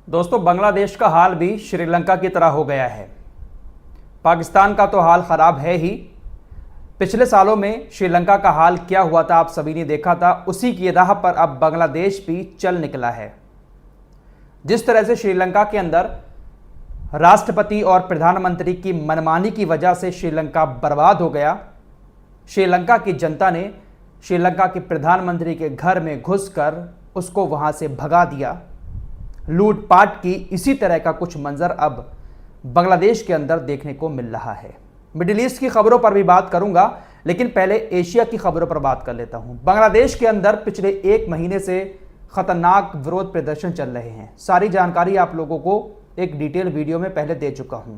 दोस्तों, बांग्लादेश का हाल भी श्रीलंका की तरह हो गया है। पाकिस्तान का तो हाल ख़राब है ही। पिछले सालों में श्रीलंका का हाल क्या हुआ था आप सभी ने देखा था। उसी की राह पर अब बांग्लादेश भी चल निकला है। जिस तरह से श्रीलंका के अंदर राष्ट्रपति और प्रधानमंत्री की मनमानी की वजह से श्रीलंका बर्बाद हो गया, श्रीलंका की जनता ने श्रीलंका के प्रधानमंत्री के घर में घुसकर उसको वहां से भगा दिया, लूटपाट की। इसी तरह का कुछ मंजर अब बांग्लादेश के अंदर देखने को मिल रहा है। मिडिल ईस्ट की खबरों पर भी बात करूंगा, लेकिन पहले एशिया की खबरों पर बात कर लेता हूं। बांग्लादेश के अंदर पिछले एक महीने से खतरनाक विरोध प्रदर्शन चल रहे हैं। सारी जानकारी आप लोगों को एक डिटेल वीडियो में पहले दे चुका हूं।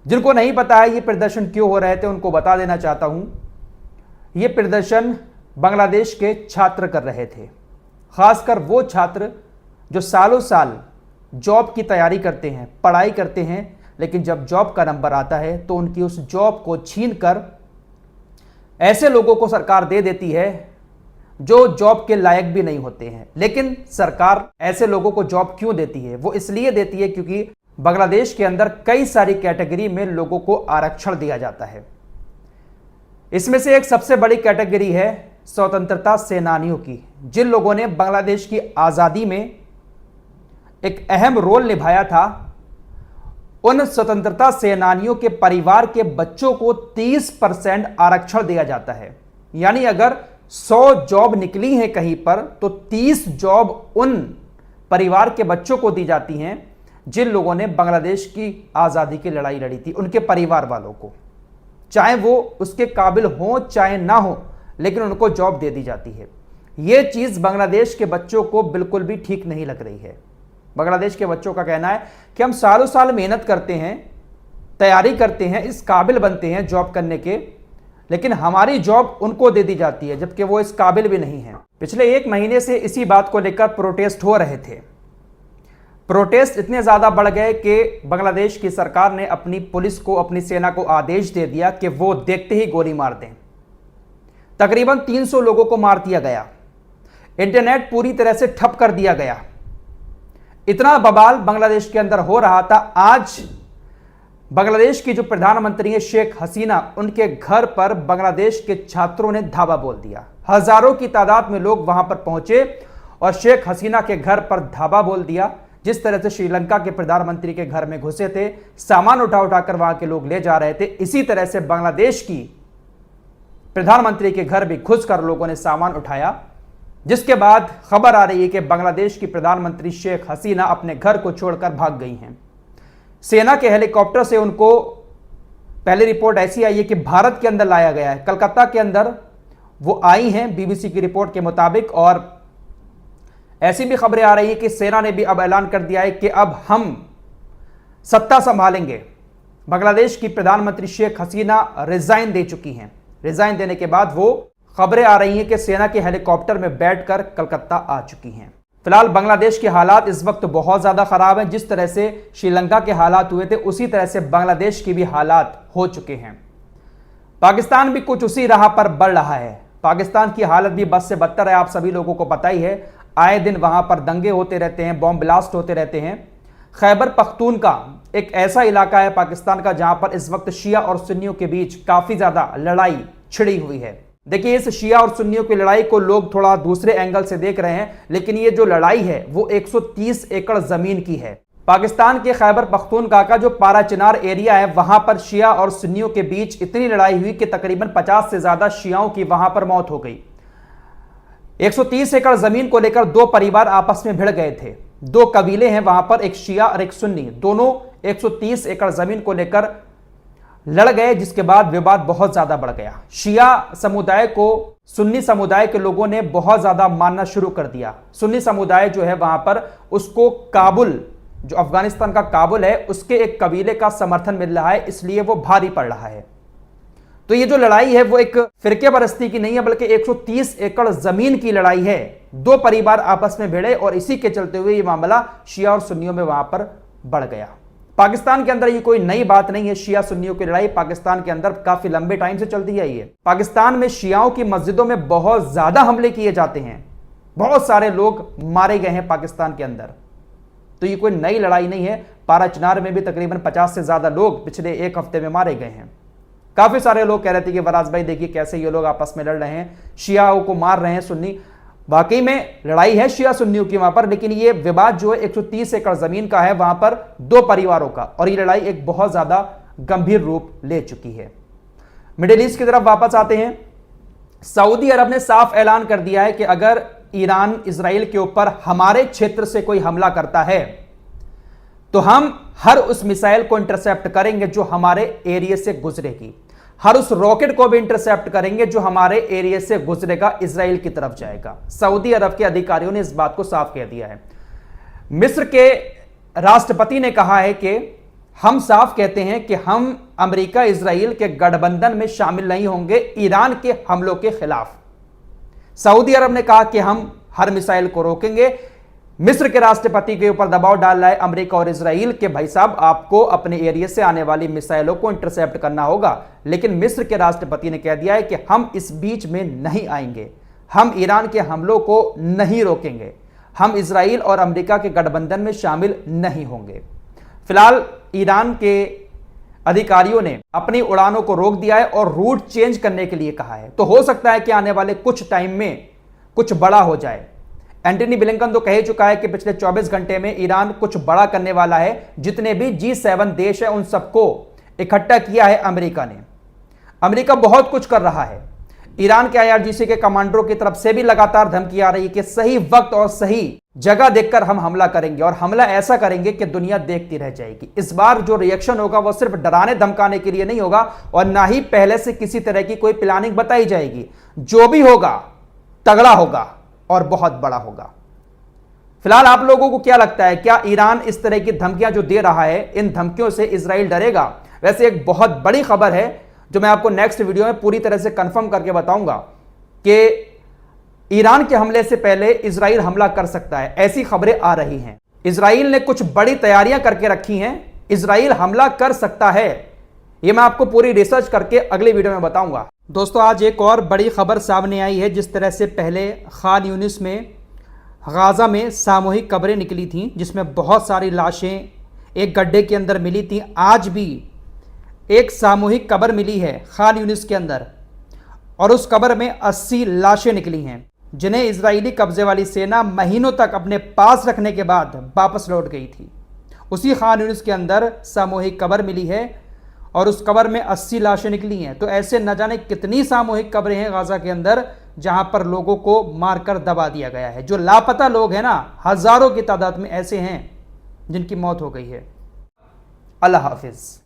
जिनको नहीं पता है ये प्रदर्शन क्यों हो रहे थे, उनको बता देना चाहता हूं। ये प्रदर्शन बांग्लादेश के छात्र कर रहे थे, खासकर वो छात्र जो सालों साल जॉब की तैयारी करते हैं, पढ़ाई करते हैं, लेकिन जब जॉब का नंबर आता है तो उनकी उस जॉब को छीनकर ऐसे लोगों को सरकार दे देती है जो जॉब के लायक भी नहीं होते हैं। लेकिन सरकार ऐसे लोगों को जॉब क्यों देती है? वो इसलिए देती है क्योंकि बांग्लादेश के अंदर कई सारी कैटेगरी में लोगों को आरक्षण दिया जाता है। इसमें से एक सबसे बड़ी कैटेगरी है स्वतंत्रता सेनानियों की, जिन लोगों ने बांग्लादेश की आज़ादी में एक अहम रोल निभाया था। उन स्वतंत्रता सेनानियों के परिवार के बच्चों को 30% आरक्षण दिया जाता है। यानी अगर 100 जॉब निकली हैं कहीं पर तो 30 जॉब उन परिवार के बच्चों को दी जाती हैं जिन लोगों ने बांग्लादेश की आज़ादी की लड़ाई लड़ी थी। उनके परिवार वालों को, चाहे वो उसके काबिल हो चाहे ना हो, लेकिन उनको जॉब दे दी जाती है। यह चीज़ बांग्लादेश के बच्चों को बिल्कुल भी ठीक नहीं लग रही है। बांग्लादेश के बच्चों का कहना है कि हम सालों साल मेहनत करते हैं, तैयारी करते हैं, इस काबिल बनते हैं जॉब करने के, लेकिन हमारी जॉब उनको दे दी जाती है जबकि वो इस काबिल भी नहीं है। पिछले एक महीने से इसी बात को लेकर प्रोटेस्ट हो रहे थे। प्रोटेस्ट इतने ज़्यादा बढ़ गए कि बांग्लादेश की सरकार ने अपनी पुलिस को, अपनी सेना को आदेश दे दिया कि वो देखते ही गोली मार दें। तकरीबन 300 लोगों को मार दिया गया। इंटरनेट पूरी तरह से ठप कर दिया गया। इतना बवाल बांग्लादेश के अंदर हो रहा था। आज बांग्लादेश की जो प्रधानमंत्री है शेख हसीना, उनके घर पर बांग्लादेश के छात्रों ने धावा बोल दिया। हजारों की तादाद में लोग वहां पर पहुंचे और शेख हसीना के घर पर धावा बोल दिया। जिस तरह से श्रीलंका के प्रधानमंत्री के घर में घुसे थे, सामान उठा उठाकर वहां के लोग ले जा रहे थे, इसी तरह से बांग्लादेश की प्रधानमंत्री के घर भी घुसकर लोगों ने सामान उठाया। जिसके बाद खबर आ रही है कि बांग्लादेश की प्रधानमंत्री शेख हसीना अपने घर को छोड़कर भाग गई हैं। सेना के हेलीकॉप्टर से उनको पहली रिपोर्ट ऐसी आई है कि भारत के अंदर लाया गया है, कलकत्ता के अंदर वो आई हैं बीबीसी की रिपोर्ट के मुताबिक। और ऐसी भी खबरें आ रही है कि सेना ने भी अब ऐलान कर दिया है कि अब हम सत्ता संभालेंगे। बांग्लादेश की प्रधानमंत्री शेख हसीना रिजाइन दे चुकी हैं। रिजाइन देने के बाद वो खबरें आ रही हैं कि सेना के हेलीकॉप्टर में बैठकर कलकत्ता आ चुकी हैं। फिलहाल बांग्लादेश के हालात इस वक्त बहुत ज़्यादा ख़राब हैं। जिस तरह से श्रीलंका के हालात हुए थे उसी तरह से बांग्लादेश के भी हालात हो चुके हैं। पाकिस्तान भी कुछ उसी राह पर बढ़ रहा है। पाकिस्तान की हालत भी बद से बदतर है, आप सभी लोगों को पता ही है। आए दिन वहाँ पर दंगे होते रहते हैं, बॉम्ब ब्लास्ट होते रहते हैं। खैबर पख्तूनख्वा एक ऐसा इलाका है पाकिस्तान का जहाँ पर इस वक्त शिया और सुन्नियों के बीच काफ़ी ज़्यादा लड़ाई छिड़ी हुई है। देखिए, इस शिया और सुन्नियों की लड़ाई को लोग थोड़ा दूसरे एंगल से देख रहे हैं, लेकिन ये जो लड़ाई है वो 130 एकड़ जमीन की है। पाकिस्तान के खैबर पख्तूनख्वा का जो पाराचिनार एरिया है वहां पर शिया और सुन्नियों के बीच इतनी लड़ाई हुई कि तकरीबन 50 से ज्यादा शियाओं की वहां पर मौत हो गई। 130 एकड़ जमीन को लेकर दो परिवार आपस में भिड़ गए थे। दो कबीले हैं वहां पर, एक शिया और एक सुन्नी, दोनों 130 एकड़ जमीन को लेकर लड़ गए, जिसके बाद विवाद बहुत ज्यादा बढ़ गया। शिया समुदाय को सुन्नी समुदाय के लोगों ने बहुत ज्यादा मानना शुरू कर दिया। सुन्नी समुदाय जो है वहां पर उसको काबुल, जो अफगानिस्तान का काबुल है, उसके एक कबीले का समर्थन मिल रहा है, इसलिए वो भारी पड़ रहा है। तो ये जो लड़ाई है वो एक फिरके परस्ती की नहीं है, बल्कि 130 एकड़ जमीन की लड़ाई है। दो परिवार आपस में भिड़े और इसी के चलते हुए ये मामला शिया और सुन्नियों में वहां पर बढ़ गया। पाकिस्तान के अंदर ये कोई नई बात नहीं है। शिया सुन्नियों की लड़ाई पाकिस्तान के अंदर काफी लंबे टाइम से चलती आई है। पाकिस्तान में शियाओं की मस्जिदों में बहुत ज्यादा हमले किए जाते हैं। बहुत सारे लोग मारे गए हैं पाकिस्तान के अंदर। तो ये कोई नई लड़ाई नहीं है। पारा चिनार में भी तकरीबन 50 से ज्यादा लोग पिछले एक हफ्ते में मारे गए हैं। काफी सारे लोग कह रहे थे कि फराज भाई देखिए कैसे ये लोग आपस में लड़ रहे हैं, शियाओं को मार रहे हैं सुन्नी। वाकई में लड़ाई है शिया सुन्नियों की वहां पर, लेकिन ये विवाद जो है 130 एकड़ जमीन का है, वहां पर दो परिवारों का, और ये लड़ाई एक बहुत ज्यादा गंभीर रूप ले चुकी है। मिडिल ईस्ट की तरफ वापस आते हैं। सऊदी अरब ने साफ ऐलान कर दिया है कि अगर ईरान इजराइल के ऊपर हमारे क्षेत्र से कोई हमला करता है तो हम हर उस मिसाइल को इंटरसेप्ट करेंगे जो हमारे एरिया से गुजरेगी, हर उस रॉकेट को भी इंटरसेप्ट करेंगे जो हमारे एरिया से गुजरेगा, इजराइल की तरफ जाएगा। सऊदी अरब के अधिकारियों ने इस बात को साफ कह दिया है। मिस्र के राष्ट्रपति ने कहा है कि हम साफ कहते हैं कि हम अमेरिका इजराइल के गठबंधन में शामिल नहीं होंगे ईरान के हमलों के खिलाफ। सऊदी अरब ने कहा कि हम हर मिसाइल को रोकेंगे। मिस्र के राष्ट्रपति के ऊपर दबाव डाल रहा है अमेरिका और इजराइल के भाई साहब आपको अपने एरिया से आने वाली मिसाइलों को इंटरसेप्ट करना होगा, लेकिन मिस्र के राष्ट्रपति ने कह दिया है कि हम इस बीच में नहीं आएंगे, हम ईरान के हमलों को नहीं रोकेंगे, हम इजराइल और अमेरिका के गठबंधन में शामिल नहीं होंगे। फिलहाल ईरान के अधिकारियों ने अपनी उड़ानों को रोक दिया है और रूट चेंज करने के लिए कहा है। तो हो सकता है कि आने वाले कुछ टाइम में कुछ बड़ा हो जाए। एंटनी ब्लिंकन तो कह चुका है कि पिछले 24 घंटे में ईरान कुछ बड़ा करने वाला है। जितने भी G7 देश हैं उन सबको इकट्ठा किया है अमेरिका ने। अमेरिका बहुत कुछ कर रहा है। ईरान के IRGC के कमांडरों की तरफ से भी लगातार धमकी आ रही है कि सही वक्त और सही जगह देखकर हम हमला करेंगे, और हमला ऐसा करेंगे कि दुनिया देखती रह जाएगी। इस बार जो रिएक्शन होगा वो सिर्फ डराने धमकाने के लिए नहीं होगा, और ना ही पहले से किसी तरह की कोई प्लानिंग बताई जाएगी। जो भी होगा तगड़ा होगा और बहुत बड़ा होगा। फिलहाल आप लोगों को क्या लगता है, क्या ईरान इस तरह की धमकियां जो दे रहा है, इन धमकियों से इजराइल डरेगा? वैसे एक बहुत बड़ी खबर है जो मैं आपको नेक्स्ट वीडियो में पूरी तरह से कंफर्म करके बताऊंगा कि ईरान के हमले से पहले इजराइल हमला कर सकता है। ऐसी खबरें आ रही हैं। इजराइल ने कुछ बड़ी तैयारियां करके रखी हैं, इजराइल हमला कर सकता है। यह मैं आपको पूरी रिसर्च करके अगले वीडियो में बताऊंगा। दोस्तों आज एक और बड़ी खबर सामने आई है। जिस तरह से पहले खान यूनिस में गाजा में सामूहिक कब्रें निकली थीं जिसमें बहुत सारी लाशें एक गड्ढे के अंदर मिली थीं, आज भी एक सामूहिक कब्र मिली है खान यूनिस के अंदर, और उस कब्र में 80 लाशें निकली हैं जिन्हें इजरायली कब्जे वाली सेना महीनों तक अपने पास रखने के बाद वापस लौट गई थी। उसी खान यूनिस के अंदर सामूहिक कब्र मिली है और उस कब्र में 80 लाशें निकली हैं। तो ऐसे न जाने कितनी सामूहिक कब्रें हैं गाजा के अंदर जहां पर लोगों को मारकर दबा दिया गया है। जो लापता लोग हैं ना, हजारों की तादाद में ऐसे हैं जिनकी मौत हो गई है। अल्लाह हाफिज।